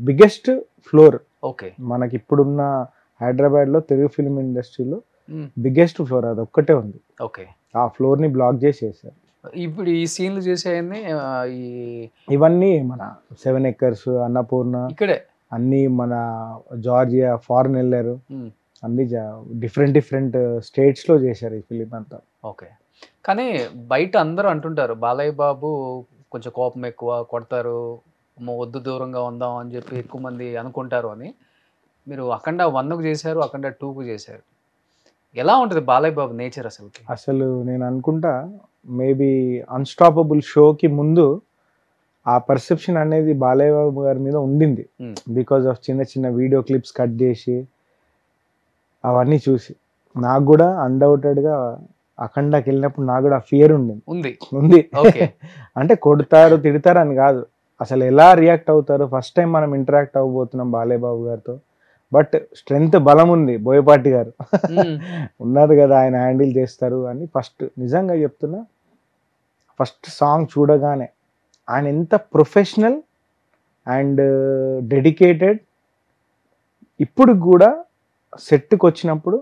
biggest floor. ఓకే. మనకి ఇప్పుడున్న హైదరాబాద్ లో తెలుగు ఫిల్మ్ ఇండస్ట్రీలో బిగ్గెస్ట్ ఫ్లోర్ అది ఒక్కటే ఉంది. ఓకే. ఆ ఫ్లోర్ ని బ్లాక్ చేసేసారు. ఇప్పుడు ఈ సీన్లు చేసేయన్ని ఇవన్నీ మన 7 ఎకర్స్, అన్నపూర్ణ, ఇక్కడే అన్ని మన జార్జియా, ఫారెన్ వెళ్ళారు, అన్ని డిఫరెంట్ స్టేట్స్ లో చేశారు ఈ ఫిలిం అంతా. ఓకే. కానీ బయట అందరూ అంటుంటారు బాలయ్య బాబు కొంచెం కోపం ఎక్కువ, కొడతారు, వద్దు దూరంగా ఉందాం అని చెప్పి ఎక్కువ మంది అనుకుంటారు అని. మీరు అఖండ 1కు చేశారు, అఖండ 2కు చేశారు. ఎలా ఉంటుంది బాలయ్య బాబు నేచర్ అసలుకి? అసలు నేను అనుకుంటా మేబీ అన్స్టాపబుల్ షోకి ముందు ఆ పర్సెప్షన్ అనేది బాలయ్య బాబు గారి మీద ఉండింది. బికాజ్ ఆఫ్ చిన్న చిన్న వీడియో క్లిప్స్ కట్ చేసి అవన్నీ చూసి నాకు కూడా అన్డౌటెడ్గా అఖండకి వెళ్ళినప్పుడు నాకు కూడా ఫియర్ ఉంది. అంటే కొడతారు, తిడతారు అని కాదు, అసలు ఎలా రియాక్ట్ అవుతారు. ఫస్ట్ టైం మనం ఇంటరాక్ట్ అవ్వబోతున్నాం బాలయ్య బాబు గారితో. బట్ స్ట్రెంగ్త్, బలం ఉంది బోయపాటి గారు ఉన్నారు కదా, ఆయన హ్యాండిల్ చేస్తారు అని. ఫస్ట్ నిజంగా చెప్తున్నా, ఫస్ట్ సాంగ్ చూడగానే ఆయన ఎంత ప్రొఫెషనల్ అండ్ డెడికేటెడ్. ఇప్పుడు కూడా సెట్కి వచ్చినప్పుడు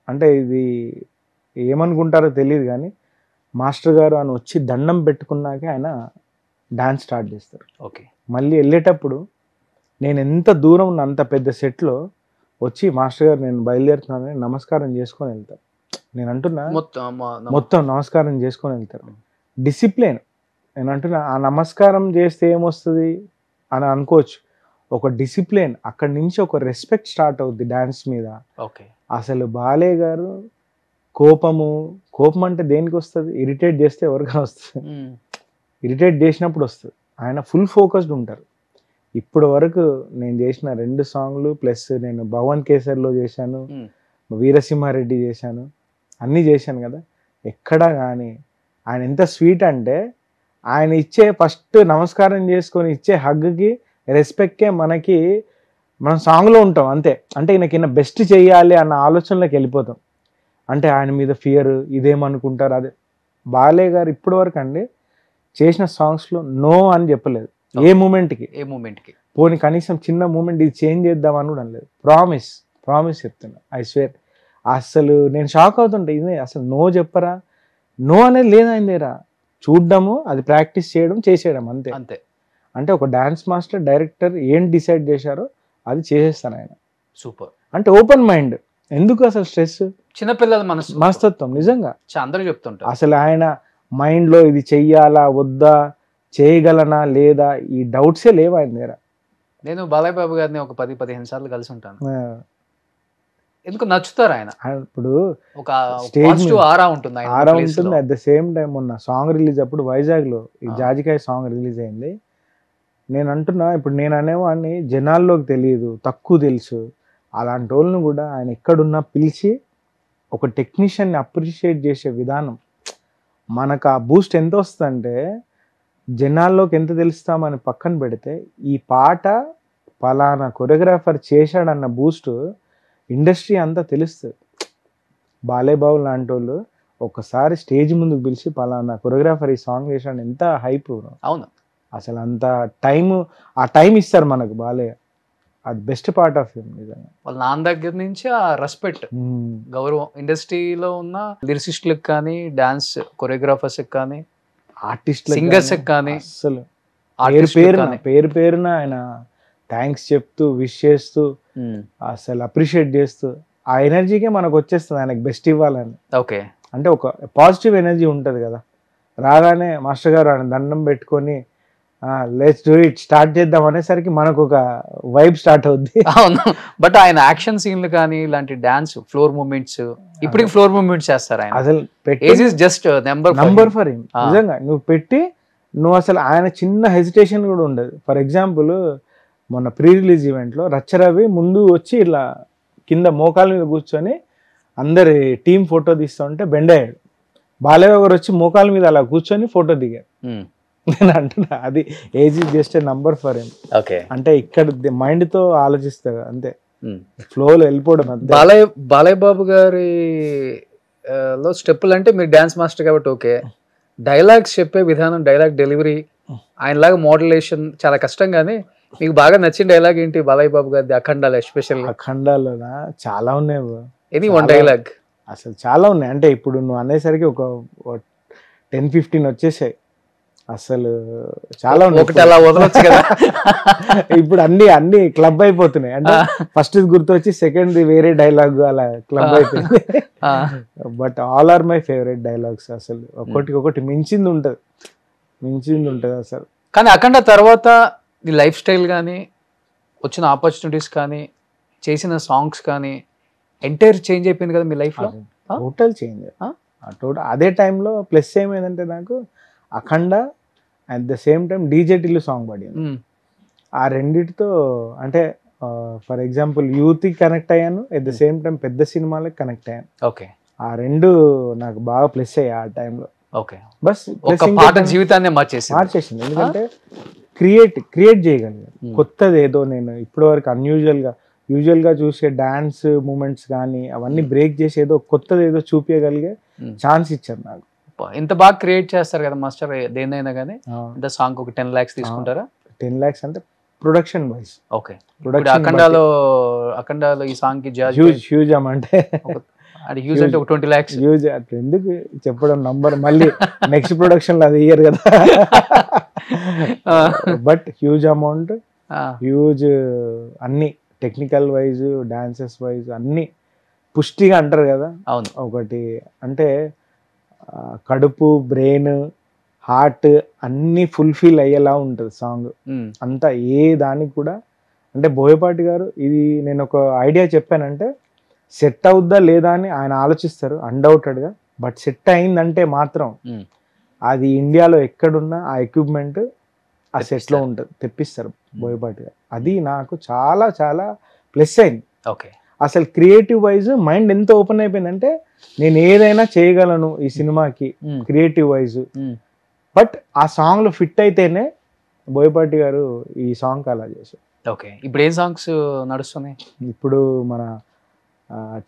అంటే ఇది ఏమనుకుంటారో తెలియదు కానీ మాస్టర్ గారు అని వచ్చి దండం పెట్టుకున్నాకే ఆయన డాన్స్ స్టార్ట్ చేస్తారు. ఓకే. మళ్ళీ వెళ్ళేటప్పుడు నేను ఎంత దూరం ఉన్న అంత పెద్ద సెట్లో వచ్చి మాస్టర్ గారు నేను బయలుదేరుతున్నానని నమస్కారం చేసుకొని వెళ్తారు. నేను అంటున్నా మొత్తం నమస్కారం చేసుకొని వెళ్తారు. డిసిప్లిన్. నేను అంటున్నా ఆ నమస్కారం చేస్తే ఏమొస్తుంది అని అనుకోవచ్చు. ఒక డిసిప్లిన్, అక్కడి నుంచి ఒక రెస్పెక్ట్ స్టార్ట్ అవుద్ది డాన్స్ మీద. ఓకే. అసలు బాలే గారు కోపం అంటే దేనికి వస్తుంది? ఇరిటేట్ చేస్తే ఎవరికైనా వస్తుంది. ఇరిటేట్ చేసినప్పుడు వస్తుంది. ఆయన ఫుల్ ఫోకస్డ్ ఉంటారు. ఇప్పుడు వరకు నేను చేసిన 2 సాంగ్లు ప్లస్ నేను భవన్ కేసర్లో చేశాను, వీరసింహారెడ్డి చేశాను, అన్నీ చేశాను కదా. ఎక్కడా కానీ ఆయన ఎంత స్వీట్ అంటే ఆయన ఇచ్చే ఫస్ట్ నమస్కారం చేసుకొని ఇచ్చే హగ్కి రెస్పెక్ట్కే మనం సాంగ్లో ఉంటాం అంతే. అంటే ఈయన బెస్ట్ చేయాలి అన్న ఆలోచనలోకి వెళ్ళిపోతాం. అంటే ఆయన మీద ఫియర్, ఇదేమనుకుంటారు అదే. బాలే గారు ఇప్పటి వరకు అండి చేసిన సాంగ్స్లో నో అని చెప్పలేదు. ఏ మూమెంట్కి పోనీ కనీసం చిన్న మూమెంట్ ఇది చేంజ్ చేద్దామని కూడా అనలేదు. ప్రామిస్ చెప్తున్నా, ఐ స్వేర్. అసలు నేను షాక్ అవుతుంటా, ఇది అసలు నో చెప్పరా? నో అనేది లేదు ఆయన దగ్గర. చూడడము, అది ప్రాక్టీస్ చేయడం, చేసేయడం అంతే. అంటే ఒక డాన్స్ మాస్టర్, డైరెక్టర్ ఏం డిసైడ్ చేశారో అది చేసేస్తాను ఆయన. సూపర్. అంటే ఓపెన్ మైండ్. ఎందుకు అసలు స్ట్రెస్? చిన్నపిల్లల మనస్తత్వం నిజంగా అందరూ చెప్తుంటారు. అసలు ఆయన మైండ్లో ఇది చెయ్యాలా వద్దా, చేయగలనా లేదా, ఈ డౌట్సే లేవు ఆయన దగ్గర. నేను బాలయ్య బాబు గారిని ఒక 10-15 సార్లు కలిసి ఉంటాను. ఎందుకు నచ్చుతారు ఆయన? ఇప్పుడు ఒక పాజిటివ్ ఆరా ఉంటుంది. అట్ ద సేమ్ టైం మొన్న సాంగ్ రిలీజ్ అప్పుడు వైజాగ్లో ఈ జాజికాయ సాంగ్ రిలీజ్ అయింది. నేను అంటున్నా, ఇప్పుడు నేను అనేవాడిని జనాల్లోకి తెలియదు, తక్కువ తెలుసు, అలాంటి వాళ్ళని కూడా ఆయన ఎక్కడున్నా పిలిచి ఒక టెక్నీషియన్ని అప్రిషియేట్ చేసే విధానం. మనకు ఆ బూస్ట్ ఎంత వస్తుందంటే, జనాల్లోకి ఎంత తెలుస్తామని పక్కన పెడితే ఈ పాట పలానా కొరియోగ్రాఫర్ చేశాడన్న బూస్ట్ ఇండస్ట్రీ అంతా తెలుస్తుంది. బాలయ్య బాబు లాంటి వాళ్ళు ఒకసారి స్టేజ్ ముందుకు పిలిచి పలానా కొరియోగ్రాఫర్ ఈ సాంగ్ చేశాడు, ఎంత హైప్. అవును, అసలు అంత ఆ టైం ఇస్తారు మనకు బాలయ్య. అది బెస్ట్ పార్ట్ ఆఫ్ హిమ్ నిజంగా. వాళ్ళ నాన్న దగ్గర నుంచి ఆ రెస్పెక్ట్, గౌరవం ఇండస్ట్రీలో ఉన్న లిరిసిస్టులకు కానీ, డాన్స్ కొరియోగ్రాఫర్స్కి కానీ, ఆర్టిస్ట్ సింగర్స్కి కానీ, అసలు పేరు పేరున ఆయన థ్యాంక్స్ చెప్తూ, విష్ చేస్తూ, అసలు అప్రిషియేట్ చేస్తూ, ఆ ఎనర్జీకే మనకు వచ్చేస్తుంది ఆయనకు బెస్ట్ ఇవ్వాలని. ఓకే. అంటే ఒక పాజిటివ్ ఎనర్జీ ఉంటుంది కదా. రాగానే మాస్టర్ గారు ఆయన దండం పెట్టుకొని లెట్స్ డూ ఇట్ స్టార్ట్ చేద్దాం అనేసరికి మనకు ఒక వైబ్ స్టార్ట్ అవుద్ది. అవును. బట్ ఆయన యాక్షన్ సీన్లు కానీ ఇలాంటి డాన్స్ ఫ్లోర్ మూమెంట్స్, ఇప్పటికి ఫ్లోర్ మూమెంట్స్ చేస్తారు ఆయన. అసలు జస్ట్ నంబర్ ఫర్ హిమ్. నిజంగా నువ్వు అసలు ఆయన చిన్న హెసిటేషన్ కూడా ఉండదు. ఫర్ ఎగ్జాంపుల్ మొన్న ప్రీ రిలీజ్ ఈవెంట్లో రచ్చరవి ముందు వచ్చి ఇలా కింద మోకాల మీద కూర్చొని అందరి టీం ఫోటో తీస్తూ ఉంటే బెండ్ అయ్యాడు. బాలయ్య గారు వచ్చి మోకాల మీద అలా కూర్చొని ఫోటో దిగారు. నేను అంటున్నా, అది age is just a number for him. అంటే ఇక్కడ మైండ్ తో ఆలోచిస్తారు అంతే, ఫ్లోలో వెళ్ళిపోవడం అంతే. బాలయ్య బాబు గారి లో స్టెప్పులు అంటే మీరు డాన్స్ మాస్టర్ కాబట్టి ఓకే. డైలాగ్స్ చెప్పే విధానం, డైలాగ్ డెలివరీ, ఆయనలాగా మోడ్యులేషన్ చాలా కష్టం. కానీ మీకు బాగా నచ్చిన డైలాగ్ ఏంటి బాలయ్య బాబు గారిది అఖండాలో? ఎస్పెషల్ అఖండాలోనా చాలా ఉన్నాయి. Any one dialogue? అసలు చాలా ఉన్నాయి. అంటే ఇప్పుడు నువ్వు అనేసరికి ఒక 10-15 వచ్చేసాయి. అసలు చాలా ఉన్నాయి. ఒకటి అలా వదలొచ్చు కదా. ఇప్పుడు అన్ని క్లబ్ అయిపోతున్నాయి. అంటే ఫస్ట్ గుర్తొచ్చి సెకండ్ వేరే డైలాగ్ అలా క్లబ్ అయిపోయింది. But all are my favourite dialogues. అసలు ఒకటి మించింది ఉంటుంది అసలు. కానీ అఖండ తర్వాత నీ లైఫ్ స్టైల్ కానీ, వచ్చిన ఆపర్చునిటీస్ కానీ, చేసిన సాంగ్స్ కానీ ఎంటైర్ చేంజ్ అయిపోయింది కదా మీ లైఫ్లో? Total change. అదే టైంలో ప్లస్ ఏమైందంటే నాకు Akhanda at the same time DJ Tillu song పడింది. ఆ రెండిటితో అంటే ఫర్ ఎగ్జాంపుల్ యూత్కి కనెక్ట్ అయ్యాను, అట్ ద సేమ్ టైం పెద్ద సినిమాలకు కనెక్ట్ అయ్యాను. ఓకే. ఆ రెండు నాకు బాగా ప్లస్ అయ్యాయి ఆ టైంలో. ఓకే. బస్ జీవితాన్ని మార్చేసింది. ఎందుకంటే క్రియేట్ చేయగలిగాను కొత్తది ఏదో. నేను ఇప్పటి వరకు యూజువల్గా చూసే డాన్స్ మూమెంట్స్ కానీ అవన్నీ బ్రేక్ చేసి ఏదో కొత్తది ఏదో చూపించగలిగే ఛాన్స్ ఇచ్చారు నాకు. ఇంత బాగా క్రియేట్ చేస్తారు కదా మాస్టర్, దేనైనా కానీ. ఇంత సాంగ్ ఒక 10 lakhs తీసుకుంటారా? 10 lakhs అంటే ప్రొడక్షన్ వైజ్. ఓకే. అఖండాలో ఈ సాంగ్ కి హ్యూజ్ అమౌంట్. అది హ్యూజ్ అంటే ఒక 20 lakhs. హ్యూజ్ అట్లా ఎందుకు చెప్పడం నంబర్, మళ్ళీ నెక్స్ట్ ప్రొడక్షన్ లో అది ఇయ్యరు కదా. బట్ హ్యూజ్ అమౌంట్, హ్యూజ్ అన్ని టెక్నికల్ వైజ్, డాన్సెస్ వైజ్ అన్ని పుష్టిగా అంటారు కదా. అవును. ఒకటి అంటే కడుపు, బ్రెయిన్, హార్ట్ అన్ని ఫుల్ఫిల్ అయ్యేలా ఉంటుంది సాంగ్ అంతా. ఏ దానికి కూడా అంటే బోయపాటి గారు ఇది నేను ఒక ఐడియా చెప్పానంటే సెట్ అవుద్దా లేదా అని ఆయన ఆలోచిస్తారు అన్డౌటెడ్గా. బట్ సెట్ అయిందంటే మాత్రం అది ఇండియాలో ఎక్కడున్నా ఆ ఎక్విప్మెంట్ ఆ సెట్లో ఉంటుంది, తెప్పిస్తారు బోయపాటి గారు. అది నాకు చాలా చాలా ప్లస్ అయింది. ఓకే. అసలు క్రియేటివ్ వైజ్ మైండ్ ఎంత ఓపెన్ అయిపోయిందంటే నేను ఏదైనా చేయగలను ఈ సినిమాకి క్రియేటివ్ వైజ్. బట్ ఆ సాంగ్లో ఫిట్ అయితేనే బోయపాటి గారు ఈ సాంగ్ అలా చేశారు. ఓకే. ఇప్పుడు ఏం సాంగ్స్ నడుస్తున్నాయి? ఇప్పుడు మన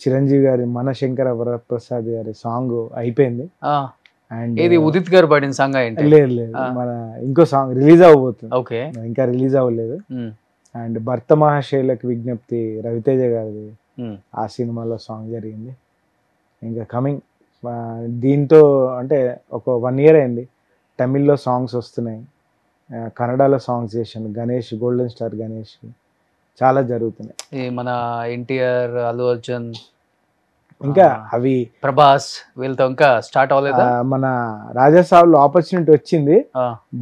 చిరంజీవి గారి మనశంకర వరప్రసాద్ గారి సాంగ్ అయిపోయింది. అండ్ ఇది ఉదిత్ గారు పాడిన సాంగ్ ఏంటి? లేదు లేదు, మన ఇంకో సాంగ్ రిలీజ్ అవ్వబోతుంది. ఓకే. ఇంకా రిలీజ్ అవ్వలేదు. అండ్ భర్త మహాశైలకు విజ్ఞప్తి రవితేజ గారిది, ఆ సినిమాలో సాంగ్ జరిగింది. ఇంకా కమింగ్ దీంతో అంటే ఒక 1 year అయింది. తమిళ్లో సాంగ్స్ వస్తున్నాయి, కన్నడలో సాంగ్స్ చేశాను. గణేష్, గోల్డెన్ స్టార్ గణేష్ చాలా జరుగుతున్నాయి. మన ఎన్టీఆర్, అల్లు అర్జున్, ఇంకా అవి ప్రభాస్ వీళ్ళతో ఇంకా స్టార్ట్ అవ్వలేదా? మన రాజాసాబ్లో ఆపర్చునిటీ వచ్చింది,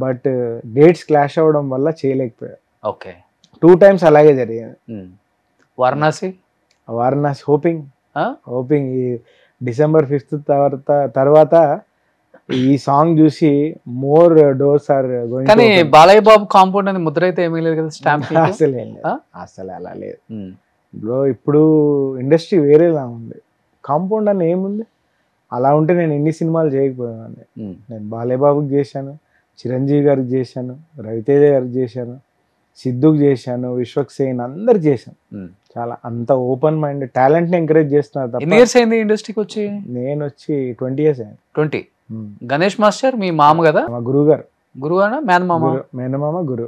బట్ డేట్స్ క్లాష్ అవ్వడం వల్ల చేయలేకపోయారు. ఓకే. 2 times అలాగే జరిగింది. వారణాసి హోపింగ్ ఈ December 5th తర్వాత ఈ సాంగ్ చూసి మోర్ డోర్స్ ఆర్ గోయింగ్. కానీ బాలయ్య బాబు కాంపౌండ్ అని ముద్ర అయితే ఏమీ లేదు కదా స్టాంప్? అసలు అలా లేదు బ్రో. ఇప్పుడు ఇండస్ట్రీ వేరేలా ఉంది. కాంపౌండ్ అని ఏముంది? అలా ఉంటే నేను ఎన్ని సినిమాలు చేయకపోయాను. నేను బాలయ్య బాబుకి చేశాను, చిరంజీవి గారికి చేశాను, రవితేజ గారికి చేశాను, సిద్ధుకి చేశాను, విశ్వక్ సేన్ అందరికి చేశాను. చాలా అంత ఓపెన్ మైండ్ టాలెంట్ ని ఎంకరేజ్ చేస్తున్నారు. ఎన్ని ఇయర్స్ అయింది ఇండస్ట్రీకి వచ్చి? నేను వచ్చి 20 years అయింది. 20. గణేష్ మాస్టర్ మీ మామ కదా? మా గురువు గారు. గురువు అనా మేనమామ గురు,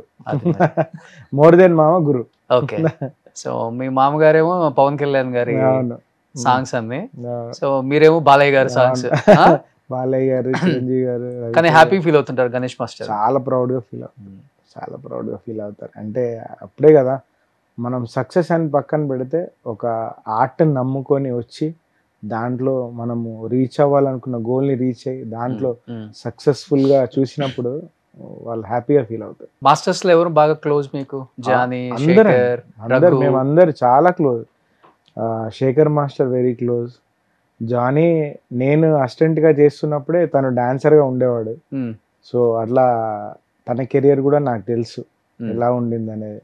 మోర్ దెన్ మామ గురు. ఓకే. సో మీ మామగారేమో పవన్ కళ్యాణ్ గారి సాంగ్స్ అన్ని, సో మీరేమో బాలయ్య గారి సాంగ్స్. బాలయ్య గారు, చిరంజీవి గారు. కానీ హ్యాపీ ఫీల్ అవుతుంటారు గణేష్ మాస్టర్? చాలా ప్రౌడ్ గా ఫీల్ అవుతారు. అంటే అప్పుడే కదా మనం సక్సెస్ అని పక్కన పెడితే ఒక ఆర్ట్ని నమ్ముకొని వచ్చి దాంట్లో మనము రీచ్ అవ్వాలనుకున్న గోల్ని రీచ్ అయ్యి దాంట్లో సక్సెస్ఫుల్ గా చూసినప్పుడు వాళ్ళు హ్యాపీగా ఫీల్ అవుతారు. మాస్టర్స్ లో ఎవరు బాగా క్లోజ్ మీకు? జానీ, అందరు మేమందరు చాలా close. Shekhar master very close. Jani నేను అసిస్టెంట్ గా చేస్తున్నప్పుడే తను డాన్సర్ గా ఉండేవాడు. సో అట్లా తన కెరియర్ కూడా నాకు తెలుసు ఎలా ఉండింది అనేది.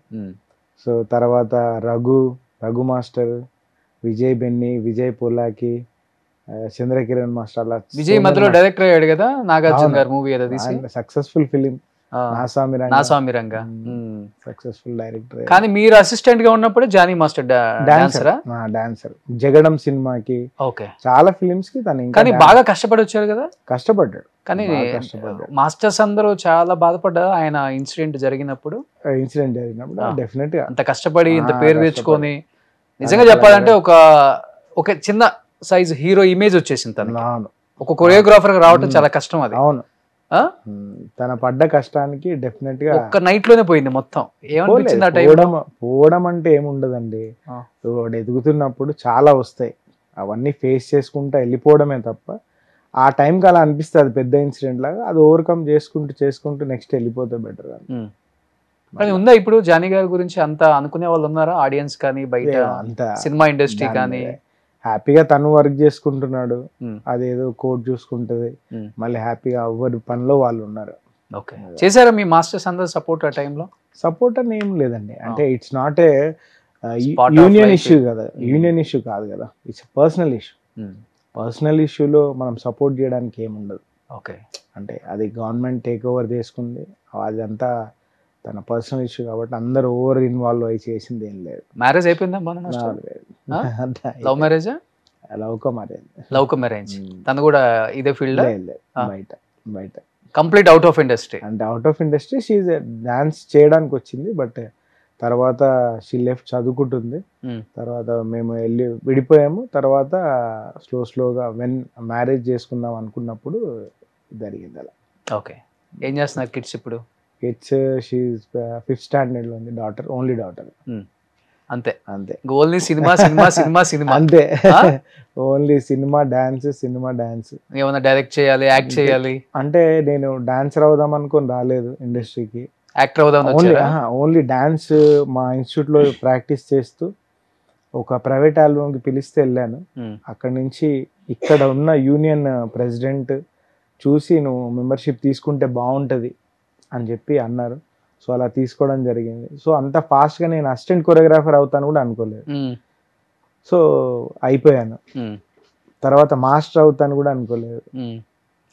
సో తర్వాత Raghu master, Vijay Benny, Vijay Polaki, Chandrakiran master. అలా విజయ్ మధ్యలో డైరెక్టర్ అయ్యాడు కదా నాగార్జున గారి మూవీ ఏదో తీసి. Successful film Naa Saami Ranga, successful director. కానీ మీరు అసిస్టెంట్ గా ఉన్నప్పుడు జానీ మాస్టర్ డాన్సర్. జగడం సినిమాకి, చాలా ఫిలిమ్స్ కి తను. కానీ బాగా కష్టపడి వచ్చారు కదా? కష్టపడ్డాడు. కానీ మాస్టర్స్ అందరూ చాలా బాధపడ్డారు ఆయన ఇన్సిడెంట్ జరిగినప్పుడు. డెఫినెట్ గా అంత కష్టపడి ఇంత పేరు తెచ్చుకొని, నిజంగా చెప్పాలంటే ఒక చిన్న సైజ్ హీరో ఇమేజ్ వచ్చేసింది తనకి. ఒక కొరియోగ్రాఫర్ గా రావటం చాలా కష్టం అది. అవును. తన పడ్డ కష్టానికి డెఫినెట్ గా ఒక్క నైట్ లోనే పోయింది మొత్తం. పోవడం అంటే ఏముండదండి. ఎదుగుతున్నప్పుడు చాలా వస్తాయి, అవన్నీ ఫేస్ చేసుకుంటా వెళ్ళిపోవడమే తప్ప ఆ టైంకి అలా అనిపిస్తుంది పెద్ద ఇన్సిడెంట్ లాగా. అది ఓవర్కమ్ చేసుకుంటూ నెక్స్ట్ వెళ్ళిపోతే బెటర్. కానీ ఉందా ఇప్పుడు జానీ గారి గురించి అంత అనుకునే వాళ్ళు ఉన్నారా? ఆడియన్స్ కానీ బయట అంత సినిమా ఇండస్ట్రీ కానీ? హ్యాపీగా తను వర్క్ చేసుకుంటున్నాడు, అదేదో కోడ్ చూసుకుంటది, మళ్ళీ హ్యాపీగా ఎవరి పనిలో వాళ్ళు ఉన్నారు. ఓకే. చేశారా మీ మాస్టర్స్ అందరూ సపోర్ట్ ఆ టైంలో? సపోర్ట్ అని ఏం లేదండి. అంటే it's not A union issue కదా, యూనియన్ ఇష్యూ కాదు కదా, ఇట్స్ పర్సనల్ ఇష్యూ. పర్సనల్ ఇష్యూలో మనం సపోర్ట్ చేయడానికి ఏముండదు. ఓకే. అంటే అది గవర్నమెంట్ టేక్ ఓవర్ చేసుకుంది, అదంతా తన పర్సనల్ ఇష్యూ కాబట్టి అందరూ ఓవర్ ఇన్వాల్వ్ అయ్యి చేసింది ఏం లేదు. మ్యారేజ్ అయిపోయిందా? Love marriage? Love come marriage. తను కూడా ఇదే ఫీల్డ్? బయట కంప్లీట్ అవుట్ ఆఫ్ ఇండస్ట్రీ. అంటే out of industry she dance చేయడానికి వచ్చింది, బట్ తర్వాత షీ లెఫ్ట్ చదువుకుంటుంది. Hmm. తర్వాత మేము వెళ్ళి విడిపోయాము. తర్వాత స్లోగా మ్యారేజ్ చేసుకుందాం అనుకున్నప్పుడు జరిగింది అలా. ఓకే, ఏం చేస్తున్నారు కిడ్స్ ఇప్పుడు? కిడ్స్ షీ 5th స్టాండర్డ్ లో ఉంది, డాటర్, ఓన్లీ డాటర్. అంతే అంతే only cinema cinema cinema cinema అంతే, ఓన్లీ సినిమా డాన్స్. ఏమైనా డైరెక్ట్ చేయాలి, యాక్ట్ చేయాలి అంటే నేను డాన్సర్ అవుదాం అనుకొని రాలేదు ఇండస్ట్రీకి, యాక్టర్ అవుదాం ఓన్లీ డాన్స్ మా ఇన్స్టిట్యూట్ లో ప్రాక్టీస్ చేస్తూ ఒక ప్రైవేట్ ఆల్బమ్కి పిలిస్తే వెళ్ళాను. అక్కడి నుంచి ఇక్కడ ఉన్న యూనియన్ ప్రెసిడెంట్ చూసి నువ్వు మెంబర్షిప్ తీసుకుంటే బాగుంటుంది అని చెప్పి అన్నారు. సో అలా తీసుకోవడం జరిగింది. సో అంత ఫాస్ట్గా నేను అసిస్టెంట్ కొరియోగ్రాఫర్ అవుతాను కూడా అనుకోలేదు. సో అయిపోయాను. తర్వాత మాస్టర్ అవుతాను కూడా అనుకోలేదు,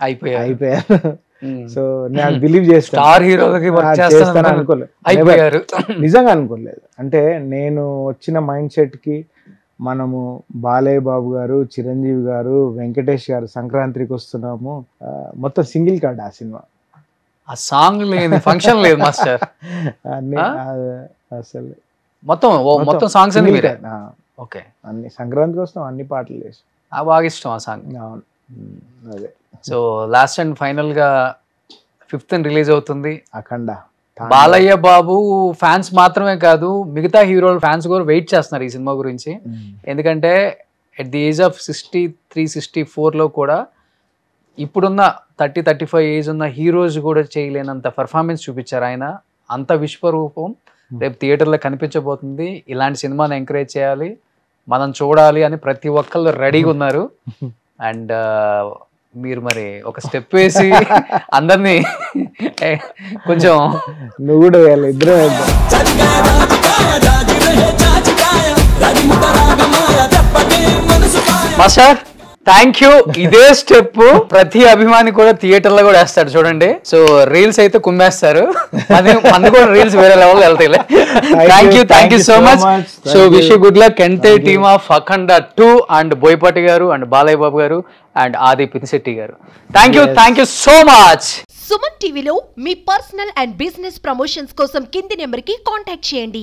అయిపోయాను. సో నేను బిలీవ్ చేస్తాను అనుకోలేదు, నిజంగా అనుకోలేదు. అంటే నేను వచ్చిన మైండ్ సెట్ కి మనము బాలయ్య బాబు గారు, చిరంజీవి గారు, వెంకటేష్ గారు సంక్రాంతికి వస్తున్నాము, మొత్తం సింగిల్ కార్డ్ ఆ సినిమా. ఆ సాంగ్ లేని ఫంక్షన్ లేదు మాస్టర్. అన్ని అసలు మొత్తం సాంగ్స్ అన్ని మీరే? ఓకే, అన్ని సంక్రాంతికి వస్తాం, అన్ని పాటలు వేసి బాగా ఇష్టం ఆ సాంగ్. అవును, అదే. సో లాస్ట్ అండ్ ఫైనల్ గా 5th రిలీజ్ అవుతుంది అఖండ. బాలయ్య బాబు ఫ్యాన్స్ మాత్రమే కాదు, మిగతా హీరోల ఫ్యాన్స్ కూడా వెయిట్ చేస్తున్నారు ఈ సినిమా గురించి. ఎందుకంటే ఎట్ ది ఏజ్ ఆఫ్ 63-64 కూడా ఇప్పుడున్న 30-35 ఏజ్ ఉన్న హీరోస్ కూడా చేయలేనంత పర్ఫార్మెన్స్ చూపించారు ఆయన. అంత విశ్వరూపం రేపు థియేటర్లో కనిపించబోతుంది. ఇలాంటి సినిమాని ఎంకరేజ్ చేయాలి, మనం చూడాలి అని ప్రతి ఒక్కళ్ళు రెడీగా ఉన్నారు. అండ్ మీరు మరి ఒక స్టెప్ వేసి అందరినీ కొంచెం నువ్వు కూడా వేయాలి, ఇద్దరు మాస్టర్. Thank you. ఇదే స్టెప్ ప్రతి అభిమాని కూడా థియేటర్ లో కూడా వేస్తాడు చూడండి. సో రీల్స్ అయితే కుమ్మేస్తారు, మంది కూడా రీల్స్ వేరే లెవెల్ వెళ్తాయి. Thank you so much. So wish you good luck entire team of Akhanda 2 and Boyapati గారు అండ్ బాలయ్య బాబు గారు అండ్ ఆది పినిశెట్టి గారు. Thank you so much. Suman టీవీలో మీ పర్సనల్ అండ్ బిజినెస్ ప్రమోషన్స్ కోసం కింది నెంబర్కి కాంటాక్ట్ చేయండి.